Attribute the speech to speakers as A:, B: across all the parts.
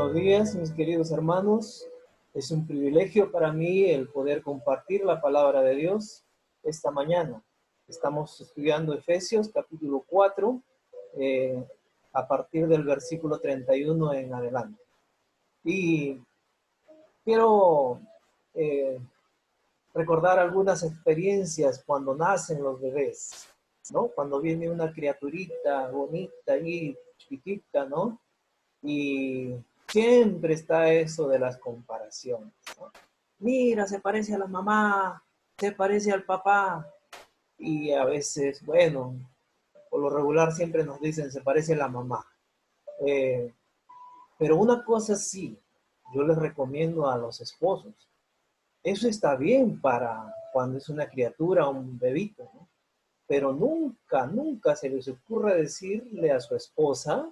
A: Buenos días, mis queridos hermanos. Es un privilegio para mí el poder compartir la palabra de Dios esta mañana. Estamos estudiando Efesios capítulo 4, a partir del versículo 31 en adelante. Y quiero eh, recordar algunas experiencias cuando nacen los bebés, ¿no? Cuando viene una criaturita bonita y chiquitita, ¿no? Y siempre está eso de las comparaciones, ¿no? Mira, se parece a la mamá, se parece al papá. Y a veces, bueno, por lo regular siempre nos dicen se parece a la mamá. Eh, pero una cosa sí, yo les recomiendo a los esposos. Eso está bien para cuando es una criatura o un bebito, ¿no? Pero nunca, nunca se les ocurra decirle a su esposa,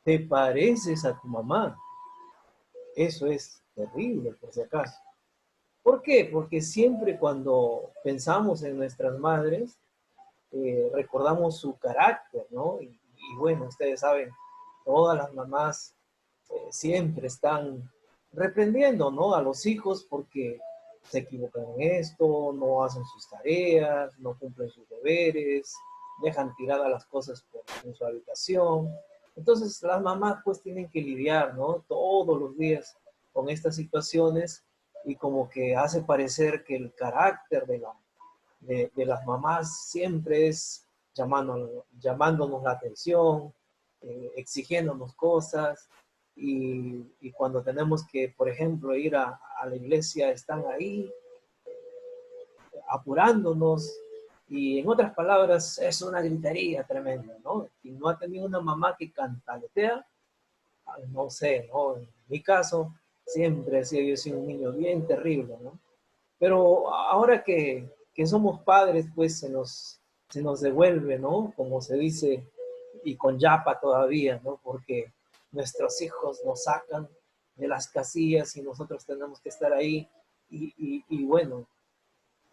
A: te pareces a tu mamá. Eso es terrible, por si acaso. ¿Por qué? Porque siempre cuando pensamos en nuestras madres, recordamos su carácter, ¿no? Y bueno, ustedes saben, todas las mamás siempre están reprendiendo, ¿no? A los hijos porque se equivocan en esto, no hacen sus tareas, no cumplen sus deberes, dejan tiradas las cosas en su habitación. Entonces las mamás pues tienen que lidiar, ¿no? Todos los días con estas situaciones y como que hace parecer que el carácter de las mamás siempre es llamándonos la atención, exigiéndonos cosas, y cuando tenemos que, por ejemplo, ir a la iglesia, están ahí apurándonos, y en otras palabras, es una gritería tremenda, ¿no? Y no ha tenido una mamá que cantaletea, no sé, ¿no? En mi caso, siempre he sido, yo soy un niño bien terrible, ¿no? Pero ahora que somos padres, pues se nos devuelve, ¿no? Como se dice, y con yapa todavía, ¿no? Porque nuestros hijos nos sacan de las casillas y nosotros tenemos que estar ahí. Y bueno,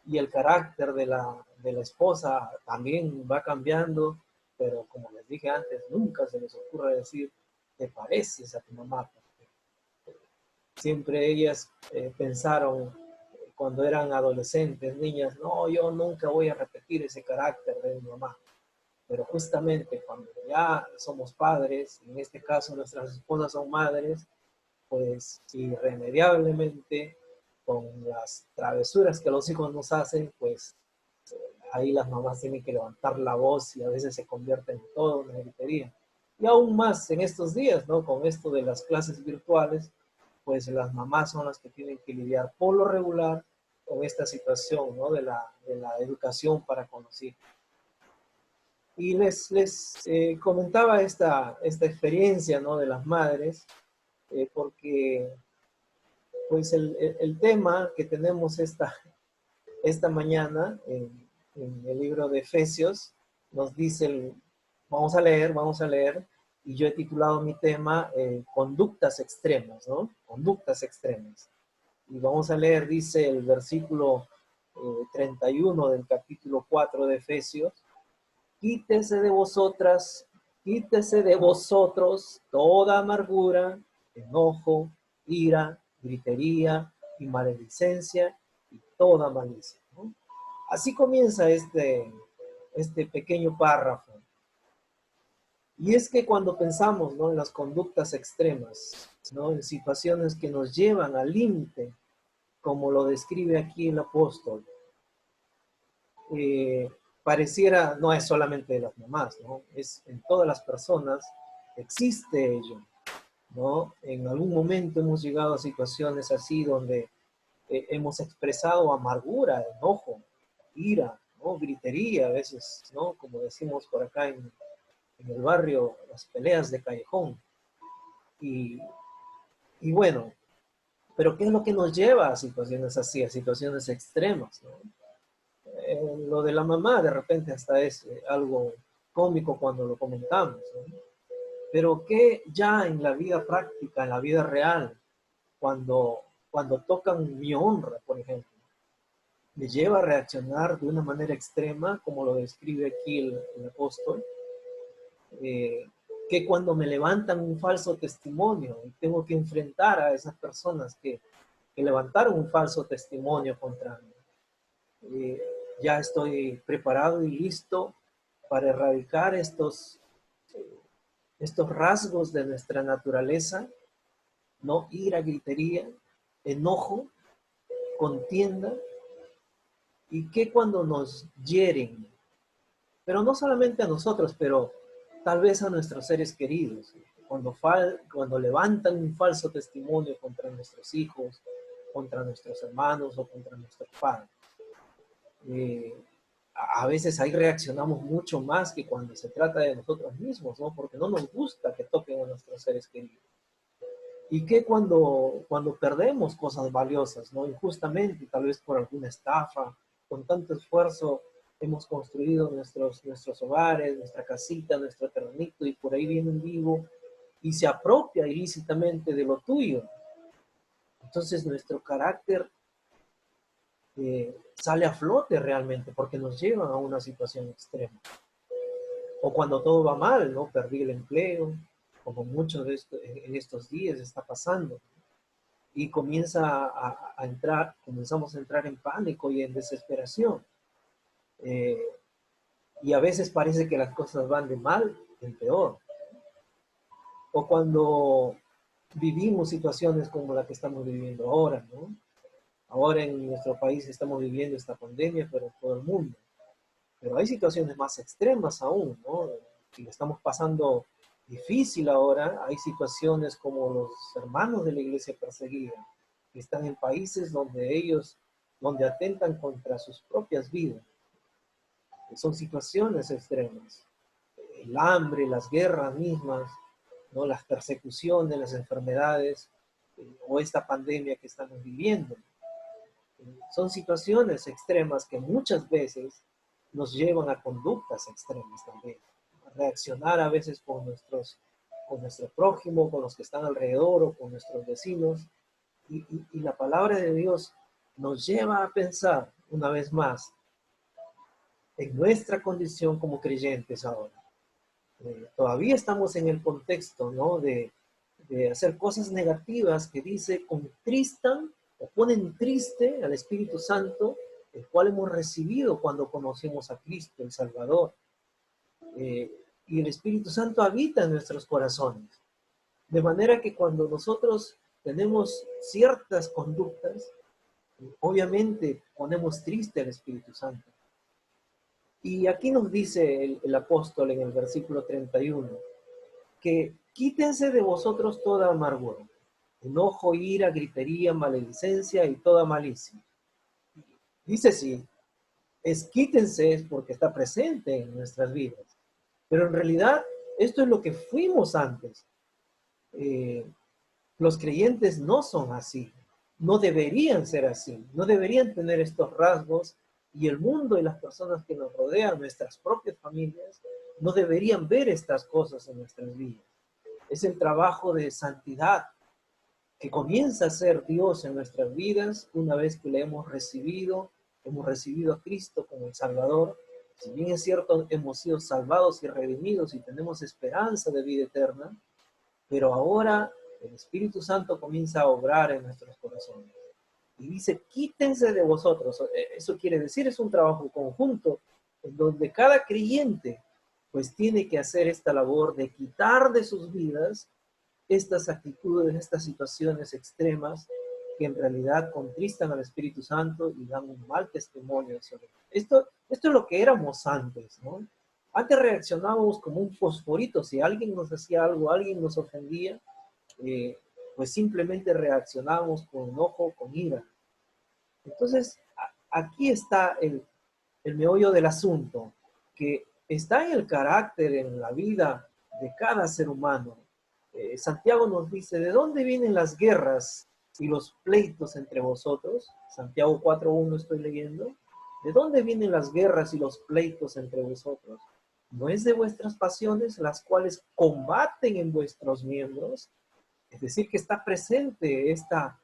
A: y el carácter de la esposa también va cambiando, pero como les dije antes, nunca se les ocurre decir, te pareces a tu mamá. Siempre ellas pensaron cuando eran adolescentes, niñas, no, yo nunca voy a repetir ese carácter de mi mamá. Pero justamente cuando ya somos padres, en este caso nuestras esposas son madres, pues irremediablemente con las travesuras que los hijos nos hacen, pues ahí las mamás tienen que levantar la voz y a veces se convierte en todo una gritería. Y aún más en estos días, ¿no? Con esto de las clases virtuales, pues las mamás son las que tienen que lidiar por lo regular con esta situación, ¿no? De la educación para con los hijos. Y les comentaba esta experiencia, ¿no? De las madres, porque pues el tema que tenemos esta mañana en el libro de Efesios nos dice, vamos a leer, y yo he titulado mi tema conductas extremas, ¿no? Conductas extremas. Y vamos a leer, dice el versículo 31 del capítulo 4 de Efesios, quítese de vosotras, quítese de vosotros toda amargura, enojo, ira, gritería y maledicencia y toda malicia, ¿no? Así comienza este pequeño párrafo. Y es que cuando pensamos, ¿no? En las conductas extremas, ¿no? En situaciones que nos llevan al límite, como lo describe aquí el apóstol, eh, pareciera, no es solamente de las mamás, ¿no? Es en todas las personas, existe ello, ¿no? En algún momento hemos llegado a situaciones así donde hemos expresado amargura, enojo, ira, ¿no? Gritería a veces, ¿no? Como decimos por acá en el barrio, las peleas de callejón. Y, y bueno, pero ¿qué es lo que nos lleva a situaciones así, a situaciones extremas, ¿no? Lo de la mamá de repente hasta es algo cómico cuando lo comentamos, ¿no? Pero que ya en la vida práctica, en la vida real, cuando tocan mi honra, por ejemplo, me lleva a reaccionar de una manera extrema, como lo describe aquí el apóstol, eh, que cuando me levantan un falso testimonio y tengo que enfrentar a esas personas que levantaron un falso testimonio contra mí. Ya estoy preparado y listo para erradicar estos rasgos de nuestra naturaleza, ¿no? Ira, gritería, enojo, contienda, y que cuando nos hieren, pero no solamente a nosotros, pero tal vez a nuestros seres queridos, cuando levantan un falso testimonio contra nuestros hijos, contra nuestros hermanos o contra nuestros padres. Eh, a veces ahí reaccionamos mucho más que cuando se trata de nosotros mismos, ¿no? Porque no nos gusta que toquen a nuestros seres queridos. Y que cuando perdemos cosas valiosas, ¿no? Injustamente, tal vez por alguna estafa, con tanto esfuerzo hemos construido nuestros hogares, nuestra casita, nuestro terrenito, y por ahí viene un vivo y se apropia ilícitamente de lo tuyo. Entonces nuestro carácter sale a flote realmente porque nos llevan a una situación extrema. O cuando todo va mal, ¿no? Perdí el empleo, como muchos en estos días está pasando. Y comenzamos a entrar en pánico y en desesperación. Eh, y a veces parece que las cosas van de mal en peor. O cuando vivimos situaciones como la que estamos viviendo ahora, ¿no? Ahora en nuestro país estamos viviendo esta pandemia, pero en todo el mundo. Pero hay situaciones más extremas aún, ¿no? Y estamos pasando difícil ahora. Hay situaciones como los hermanos de la iglesia perseguida, que están en países donde atentan contra sus propias vidas. Son situaciones extremas. El hambre, las guerras mismas, ¿no? Las persecuciones, las enfermedades, o esta pandemia que estamos viviendo. Son situaciones extremas que muchas veces nos llevan a conductas extremas también. A reaccionar a veces con nuestro prójimo, con los que están alrededor o con nuestros vecinos. Y la palabra de Dios nos lleva a pensar una vez más en nuestra condición como creyentes ahora. Todavía estamos en el contexto, ¿no? de hacer cosas negativas que dice contristan o ponen triste al Espíritu Santo, el cual hemos recibido cuando conocimos a Cristo, el Salvador. Y el Espíritu Santo habita en nuestros corazones. De manera que cuando nosotros tenemos ciertas conductas, obviamente ponemos triste al Espíritu Santo. Y aquí nos dice el apóstol en el versículo 31, que quítense de vosotros toda amargura, enojo, ira, gritería, maledicencia y toda malicia. Dice sí, quítense es porque está presente en nuestras vidas. Pero en realidad esto es lo que fuimos antes. Los creyentes no son así, no deberían ser así, no deberían tener estos rasgos, y el mundo y las personas que nos rodean, nuestras propias familias, no deberían ver estas cosas en nuestras vidas. Es el trabajo de santidad que comienza a ser Dios en nuestras vidas una vez que le hemos recibido a Cristo como el Salvador. Si bien es cierto, hemos sido salvados y redimidos y tenemos esperanza de vida eterna, pero ahora el Espíritu Santo comienza a obrar en nuestros corazones. Y dice, quítense de vosotros. Eso quiere decir, es un trabajo conjunto en donde cada creyente pues tiene que hacer esta labor de quitar de sus vidas estas actitudes, estas situaciones extremas que en realidad contristan al Espíritu Santo y dan un mal testimonio sobre esto. Esto es lo que éramos antes, ¿no? Antes reaccionábamos como un fosforito. Si alguien nos hacía algo, alguien nos ofendía, pues simplemente reaccionábamos con enojo, con ira. Entonces, aquí está el meollo del asunto, que está en el carácter, en la vida de cada ser humano. Santiago nos dice, ¿de dónde vienen las guerras y los pleitos entre vosotros? Santiago 4:1 estoy leyendo. ¿De dónde vienen las guerras y los pleitos entre vosotros? ¿No es de vuestras pasiones las cuales combaten en vuestros miembros? Es decir, que está presente esta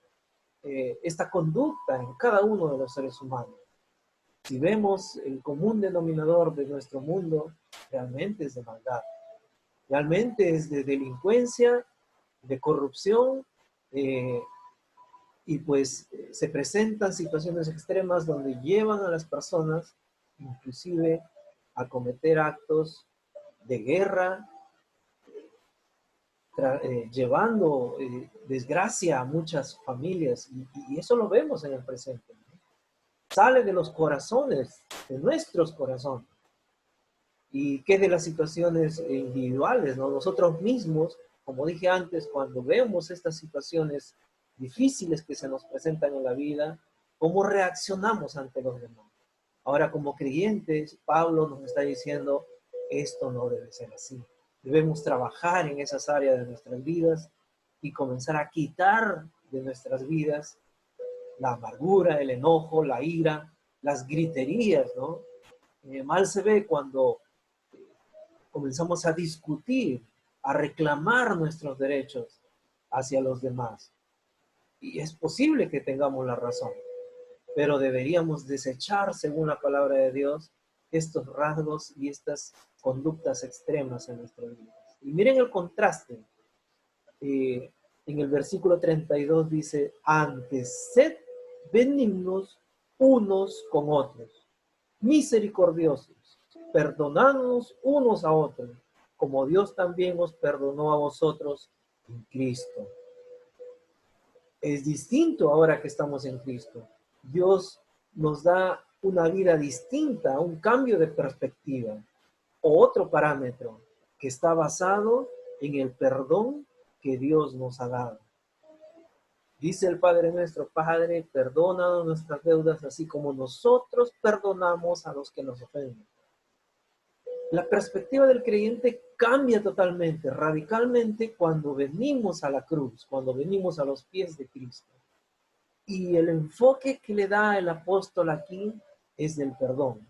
A: conducta en cada uno de los seres humanos. Si vemos el común denominador de nuestro mundo, realmente es de maldad. Realmente es de delincuencia, de corrupción, y pues se presentan situaciones extremas donde llevan a las personas inclusive a cometer actos de guerra, llevando desgracia a muchas familias, y eso lo vemos en el presente, ¿no? Sale de los corazones, de nuestros corazones. ¿Y qué de las situaciones individuales, ¿no? Nosotros mismos, como dije antes, cuando vemos estas situaciones difíciles que se nos presentan en la vida, ¿cómo reaccionamos ante los demás? Ahora, como creyentes, Pablo nos está diciendo, esto no debe ser así. Debemos trabajar en esas áreas de nuestras vidas y comenzar a quitar de nuestras vidas la amargura, el enojo, la ira, las griterías, ¿no? Mal se ve cuando comenzamos a discutir, a reclamar nuestros derechos hacia los demás. Y es posible que tengamos la razón, pero deberíamos desechar, según la palabra de Dios, estos rasgos y estas conductas extremas en nuestras vidas. Y miren el contraste. En el versículo 32 dice, antes sed benignos unos con otros, misericordiosos, perdonándonos unos a otros, como Dios también os perdonó a vosotros en Cristo. Es distinto ahora que estamos en Cristo. Dios nos da una vida distinta, un cambio de perspectiva, o otro parámetro que está basado en el perdón que Dios nos ha dado. Dice el Padre nuestro, Padre, perdónanos nuestras deudas, así como nosotros perdonamos a los que nos ofenden. La perspectiva del creyente cambia totalmente, radicalmente, cuando venimos a la cruz, cuando venimos a los pies de Cristo. Y el enfoque que le da el apóstol aquí es del perdón.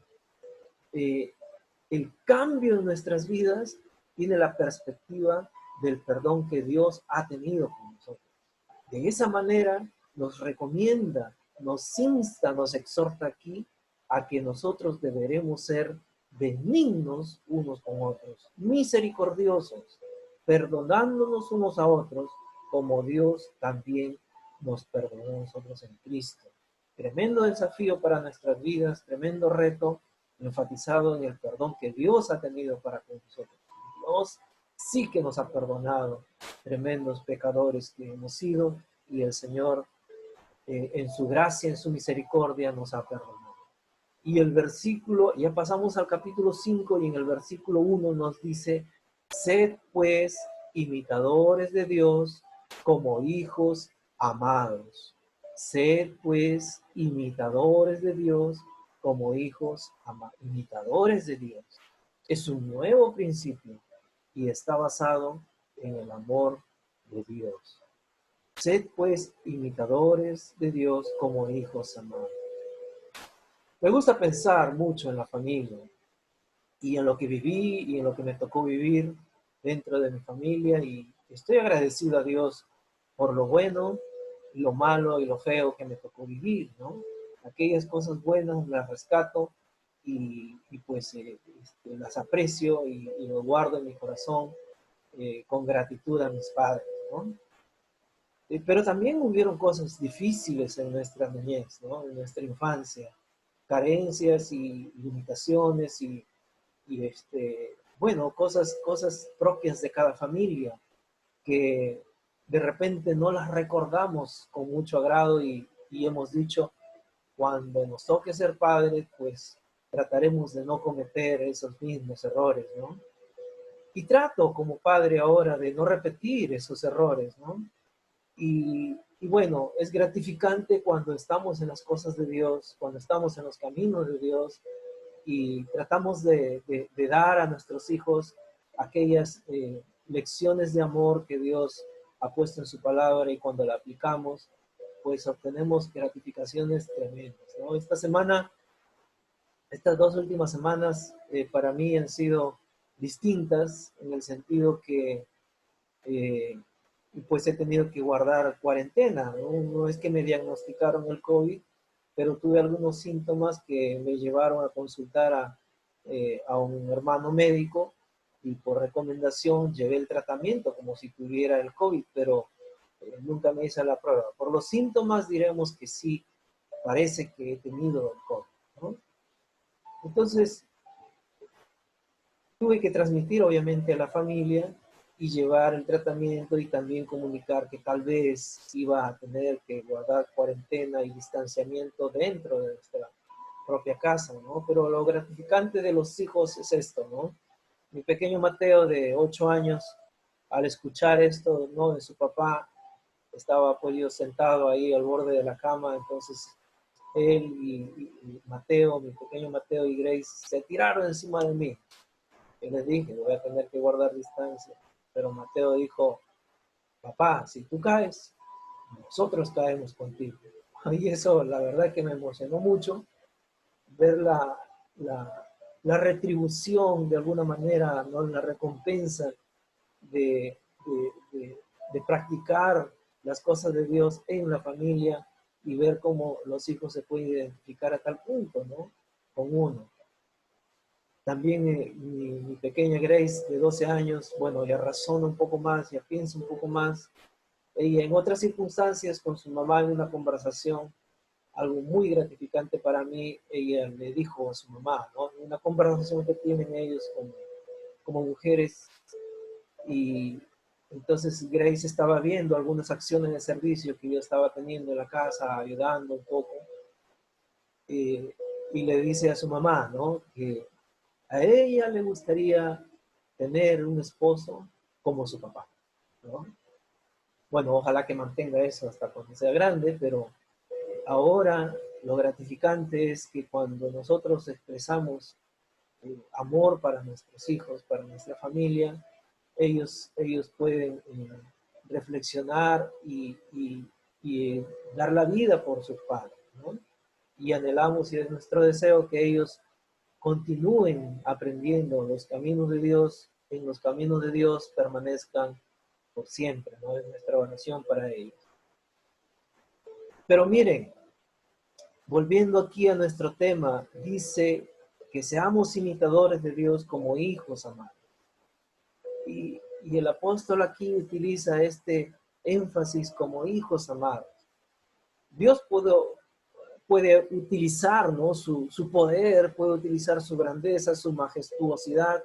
A: El cambio en nuestras vidas tiene la perspectiva del perdón que Dios ha tenido con nosotros. De esa manera nos recomienda, nos insta, nos exhorta aquí a que nosotros deberemos ser benignos unos con otros, misericordiosos, perdonándonos unos a otros, como Dios también nos perdonó a nosotros en Cristo. Tremendo desafío para nuestras vidas, tremendo reto, enfatizado en el perdón que Dios ha tenido para con nosotros. Dios sí que nos ha perdonado, tremendos pecadores que hemos sido, y el Señor en su gracia, en su misericordia nos ha perdonado. Y el versículo, ya pasamos al capítulo 5 y en el versículo 1 nos dice, sed pues imitadores de Dios como hijos amados. Sed pues imitadores de Dios como hijos amados. Imitadores de Dios. Es un nuevo principio y está basado en el amor de Dios. Sed pues imitadores de Dios como hijos amados. Me gusta pensar mucho en la familia y en lo que viví y en lo que me tocó vivir dentro de mi familia, y estoy agradecido a Dios por lo bueno, lo malo y lo feo que me tocó vivir, ¿no? Aquellas cosas buenas las rescato y pues las aprecio y lo guardo en mi corazón con gratitud a mis padres, ¿no? Pero también hubieron cosas difíciles en nuestra niñez, ¿no? En nuestra infancia, carencias y limitaciones bueno, cosas propias de cada familia que de repente no las recordamos con mucho agrado y hemos dicho, cuando nos toque ser padres, pues trataremos de no cometer esos mismos errores, ¿no? Y trato como padre ahora de no repetir esos errores, ¿no? Y bueno, es gratificante cuando estamos en las cosas de Dios, cuando estamos en los caminos de Dios y tratamos de dar a nuestros hijos aquellas lecciones de amor que Dios ha puesto en su palabra, y cuando la aplicamos, pues obtenemos gratificaciones tremendas, ¿no? Esta semana, estas 2 últimas semanas para mí han sido distintas en el sentido que eh, pues he tenido que guardar cuarentena, ¿no? No es que me diagnosticaron el COVID, pero tuve algunos síntomas que me llevaron a consultar a un hermano médico, y por recomendación llevé el tratamiento como si tuviera el COVID, pero nunca me hice la prueba. Por los síntomas diremos que sí, parece que he tenido el COVID, ¿no? Entonces, tuve que transmitir obviamente a la familia y llevar el tratamiento y también comunicar que tal vez iba a tener que guardar cuarentena y distanciamiento dentro de nuestra propia casa, ¿no? Pero lo gratificante de los hijos es esto, ¿no? Mi pequeño Mateo de 8 años, al escuchar esto, ¿no? De su papá, estaba pues yo sentado ahí al borde de la cama, entonces él y Mateo, mi pequeño Mateo y Grace, se tiraron encima de mí. Yo les dije, voy a tener que guardar distancia. Pero Mateo dijo, papá, si tú caes, nosotros caemos contigo. Y eso, la verdad que me emocionó mucho, ver la, la retribución de alguna manera, ¿no? La recompensa de, de practicar las cosas de Dios en la familia y ver cómo los hijos se pueden identificar a tal punto, ¿no? Con uno. También mi pequeña Grace de 12 años, bueno, ya razona un poco más, ya piensa un poco más. Ella en otras circunstancias con su mamá en una conversación, algo muy gratificante para mí, ella le dijo a su mamá, ¿no? Una conversación que tienen ellos como mujeres, y entonces Grace estaba viendo algunas acciones de servicio que yo estaba teniendo en la casa, ayudando un poco, y le dice a su mamá, ¿no? Que a ella le gustaría tener un esposo como su papá, ¿no? Bueno, ojalá que mantenga eso hasta cuando sea grande, pero ahora lo gratificante es que cuando nosotros expresamos amor para nuestros hijos, para nuestra familia, ellos pueden reflexionar y dar la vida por sus padres, ¿no? Y anhelamos y es nuestro deseo que ellos continúen aprendiendo los caminos de Dios, en los caminos de Dios permanezcan por siempre, ¿no? Es nuestra oración para ellos. Pero miren, volviendo aquí a nuestro tema, dice que seamos imitadores de Dios como hijos amados. Y el apóstol aquí utiliza este énfasis como hijos amados. Dios puede utilizar, ¿no? Su poder, puede utilizar su grandeza, su majestuosidad,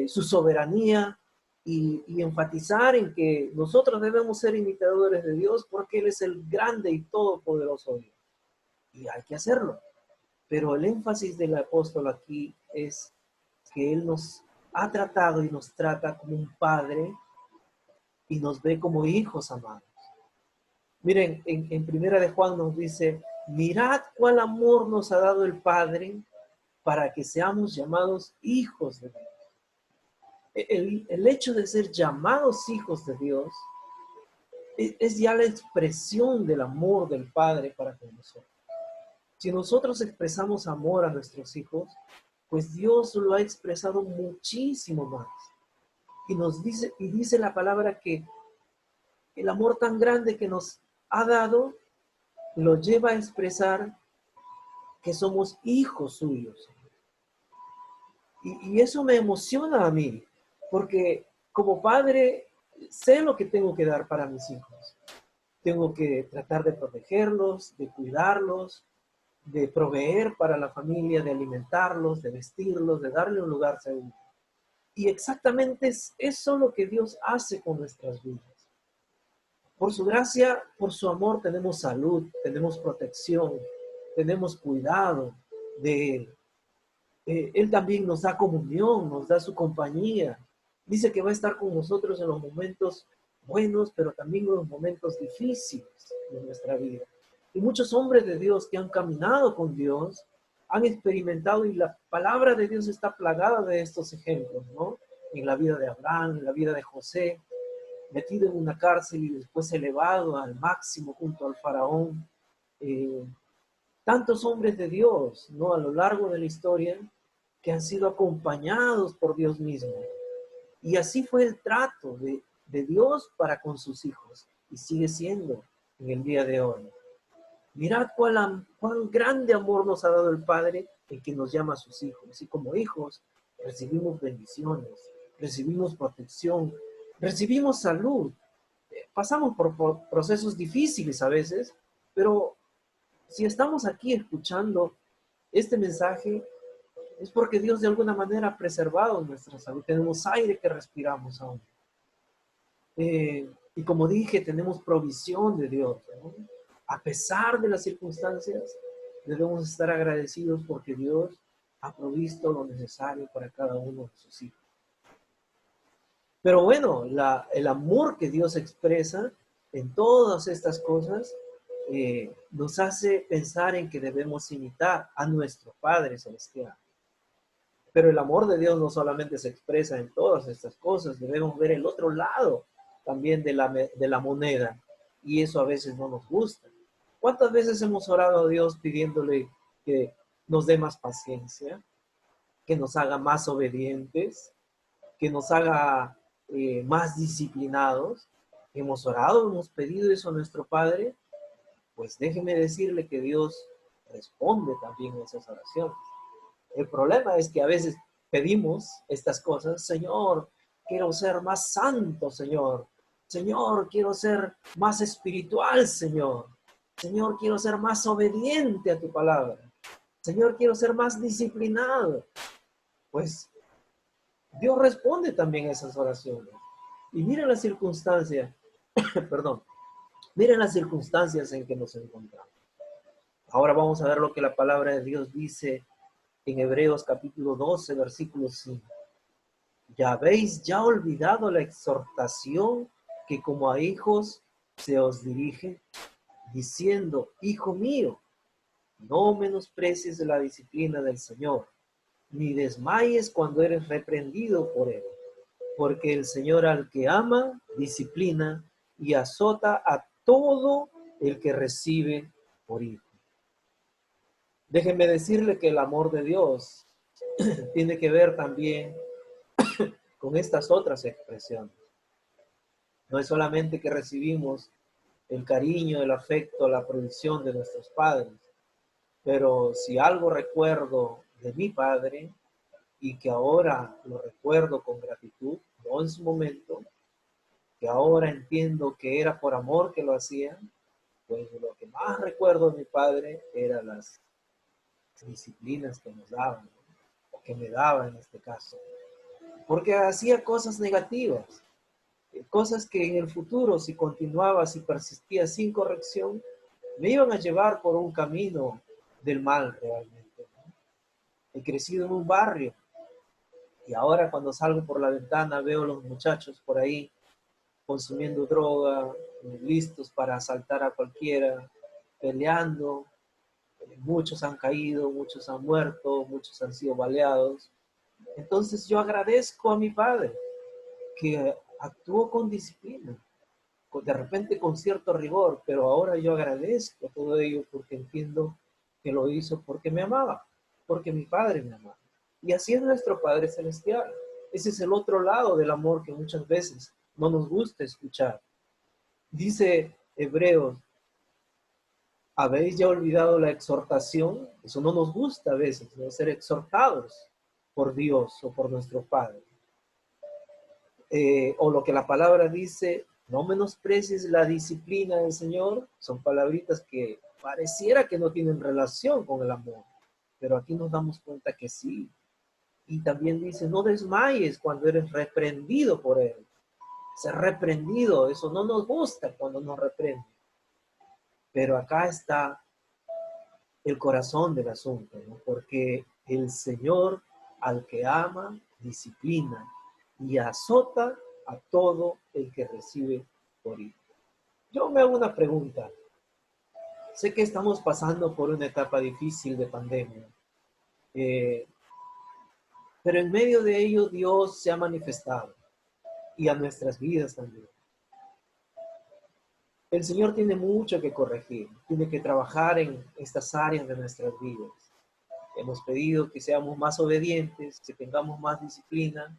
A: su soberanía y enfatizar en que nosotros debemos ser imitadores de Dios porque Él es el grande y todopoderoso Dios. Y hay que hacerlo. Pero el énfasis del apóstol aquí es que Él nos ha tratado y nos trata como un padre y nos ve como hijos amados. Miren, en Primera de Juan nos dice, mirad cuál amor nos ha dado el Padre para que seamos llamados hijos de Dios. El hecho de ser llamados hijos de Dios es ya la expresión del amor del Padre para con nosotros. Si nosotros expresamos amor a nuestros hijos, pues Dios lo ha expresado muchísimo más. Y dice la palabra que el amor tan grande que nos ha dado lo lleva a expresar que somos hijos suyos. Y eso me emociona a mí, porque como padre sé lo que tengo que dar para mis hijos. Tengo que tratar de protegerlos, de cuidarlos, de proveer para la familia, de alimentarlos, de vestirlos, de darle un lugar seguro. Y exactamente es eso lo que Dios hace con nuestras vidas. Por su gracia, por su amor, tenemos salud, tenemos protección, tenemos cuidado de Él. Él también nos da comunión, nos da su compañía. Dice que va a estar con nosotros en los momentos buenos, pero también en los momentos difíciles de nuestra vida. Y muchos hombres de Dios que han caminado con Dios han experimentado, y la palabra de Dios está plagada de estos ejemplos, ¿no? En la vida de Abraham, en la vida de José, metido en una cárcel y después elevado al máximo junto al faraón. Eh, Tantos hombres de Dios, ¿no? A lo largo de la historia que han sido acompañados por Dios mismo. Y así fue el trato de Dios para con sus hijos y sigue siendo en el día de hoy. Mirad cuán grande amor nos ha dado el Padre en que nos llama a sus hijos. Y como hijos recibimos bendiciones, recibimos protección, recibimos salud. Pasamos por procesos difíciles a veces, pero si estamos aquí escuchando este mensaje, es porque Dios de alguna manera ha preservado nuestra salud. Tenemos aire que respiramos aún. Y como dije, tenemos provisión de Dios, ¿no? A pesar de las circunstancias, debemos estar agradecidos porque Dios ha provisto lo necesario para cada uno de sus hijos. Pero bueno, el amor que Dios expresa en todas estas cosas nos hace pensar en que debemos imitar a nuestro Padre Celestial. Pero el amor de Dios no solamente se expresa en todas estas cosas, debemos ver el otro lado también de la moneda, y eso a veces no nos gusta. ¿Cuántas veces hemos orado a Dios pidiéndole que nos dé más paciencia, que nos haga más obedientes, que nos haga más disciplinados? Hemos orado, hemos pedido eso a nuestro Padre. Pues déjeme decirle que Dios responde también a esas oraciones. El problema es que a veces pedimos estas cosas: Señor, quiero ser más santo, Señor. Señor, quiero ser más espiritual, Señor. Señor, quiero ser más obediente a tu palabra. Señor, quiero ser más disciplinado. Pues Dios responde también a esas oraciones. Y miren las circunstancias, perdón, miren las circunstancias en que nos encontramos. Ahora vamos a ver lo que la palabra de Dios dice en Hebreos capítulo 12, versículo 5. ¿Ya habéis ya olvidado la exhortación que como a hijos se os dirige, diciendo: Hijo mío, no menosprecies la disciplina del Señor, ni desmayes cuando eres reprendido por él? Porque el Señor al que ama, disciplina y azota a todo el que recibe por hijo. Déjenme decirle que el amor de Dios tiene que ver también con estas otras expresiones. No es solamente que recibimos el cariño, el afecto, la provisión de nuestros padres, pero si algo recuerdo de mi padre y que ahora lo recuerdo con gratitud, no en su momento, que ahora entiendo que era por amor que lo hacía, pues lo que más recuerdo de mi padre eran las disciplinas que nos daban, ¿no? O que me daba en este caso. Porque hacía cosas negativas, cosas que en el futuro, si continuaba, si persistía sin corrección, me iban a llevar por un camino del mal realmente, ¿no? He crecido en un barrio y ahora cuando salgo por la ventana veo a los muchachos por ahí consumiendo droga, listos para asaltar a cualquiera, peleando. Muchos han caído, muchos han muerto, muchos han sido baleados. Entonces yo agradezco a mi padre que actuó con disciplina, de repente con cierto rigor, pero ahora yo agradezco todo ello porque entiendo que lo hizo porque me amaba, porque mi padre me amaba. Y así es nuestro Padre Celestial. Ese es el otro lado del amor que muchas veces no nos gusta escuchar. Dice Hebreos: ¿habéis ya olvidado la exhortación? Eso no nos gusta a veces, ¿no? Ser exhortados por Dios o por nuestro Padre. O lo que la palabra dice: no menosprecies la disciplina del Señor. Son palabritas que pareciera que no tienen relación con el amor, pero aquí nos damos cuenta que sí. Y también dice: no desmayes cuando eres reprendido por Él. Ser reprendido, eso no nos gusta cuando nos reprende. Pero acá está el corazón del asunto, ¿no? Porque el Señor al que ama, disciplina y azota a todo el que recibe por hijo. Yo me hago una pregunta. Sé que estamos pasando por una etapa difícil de pandemia, eh, pero en medio de ello Dios se ha manifestado y a nuestras vidas también. El Señor tiene mucho que corregir, tiene que trabajar en estas áreas de nuestras vidas. Hemos pedido que seamos más obedientes, que tengamos más disciplina.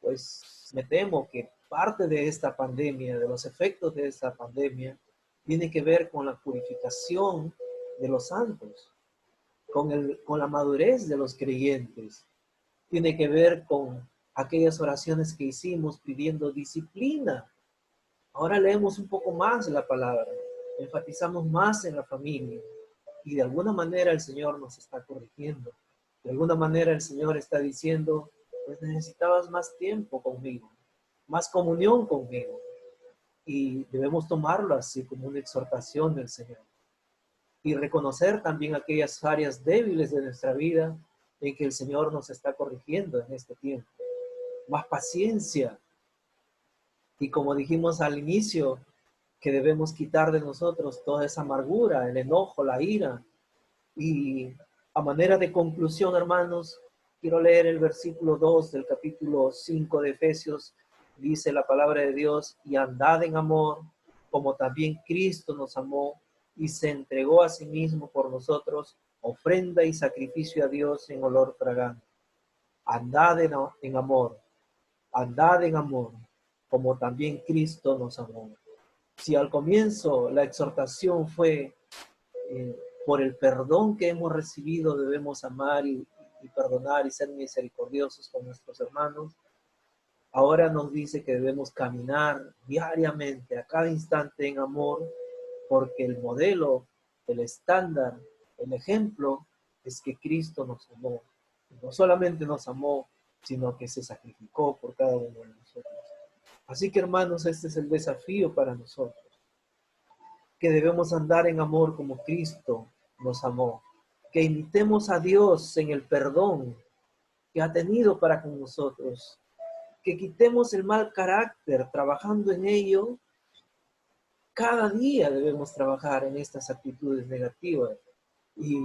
A: Pues me temo que parte de esta pandemia, de los efectos de esta pandemia, tiene que ver con la purificación de los santos, con la madurez de los creyentes. Tiene que ver con aquellas oraciones que hicimos pidiendo disciplina. Ahora leemos un poco más la palabra, enfatizamos más en la familia y de alguna manera el Señor nos está corrigiendo. De alguna manera el Señor está diciendo, pues necesitabas más tiempo conmigo, más comunión conmigo. Y debemos tomarlo así como una exhortación del Señor. Y reconocer también aquellas áreas débiles de nuestra vida en que el Señor nos está corrigiendo en este tiempo. Más paciencia. Y como dijimos al inicio, que debemos quitar de nosotros toda esa amargura, el enojo, la ira. Y a manera de conclusión, hermanos, quiero leer el versículo 2 del capítulo 5 de Efesios. Dice la palabra de Dios, y andad en amor, como también Cristo nos amó y se entregó a sí mismo por nosotros, ofrenda y sacrificio a Dios en olor fragante. Andad en amor, como también Cristo nos amó. Si al comienzo la exhortación fue por el perdón que hemos recibido debemos amar y perdonar y ser misericordiosos con nuestros hermanos, ahora nos dice que debemos caminar diariamente, a cada instante en amor, porque el modelo, el estándar, el ejemplo es que Cristo nos amó. No solamente nos amó, sino que se sacrificó por cada uno de nosotros. Así que hermanos, este es el desafío para nosotros, que debemos andar en amor como Cristo nos amó, que imitemos a Dios en el perdón que ha tenido para con nosotros, que quitemos el mal carácter trabajando en ello. Cada día debemos trabajar en estas actitudes negativas y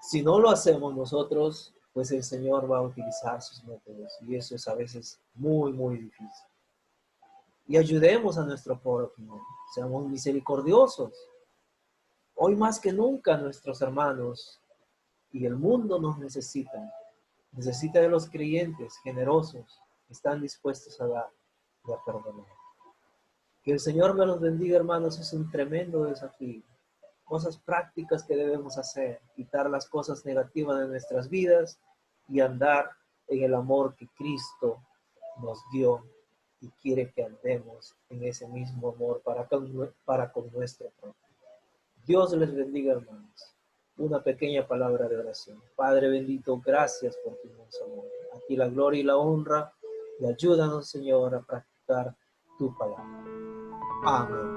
A: si no lo hacemos nosotros, pues el Señor va a utilizar sus métodos y eso es a veces muy, muy difícil. Y ayudemos a nuestro prójimo, seamos misericordiosos. Hoy más que nunca nuestros hermanos y el mundo nos necesitan. Necesita de los creyentes generosos que están dispuestos a dar y a perdonar. Que el Señor me los bendiga, hermanos, es un tremendo desafío. Cosas prácticas que debemos hacer, quitar las cosas negativas de nuestras vidas y andar en el amor que Cristo nos dio y quiere que andemos en ese mismo amor para con nuestro prójimo. Dios les bendiga, hermanos. Una pequeña palabra de oración. Padre bendito, gracias por tu inmenso amor. A ti la gloria y la honra y ayúdanos, Señor, a practicar tu palabra. Amén.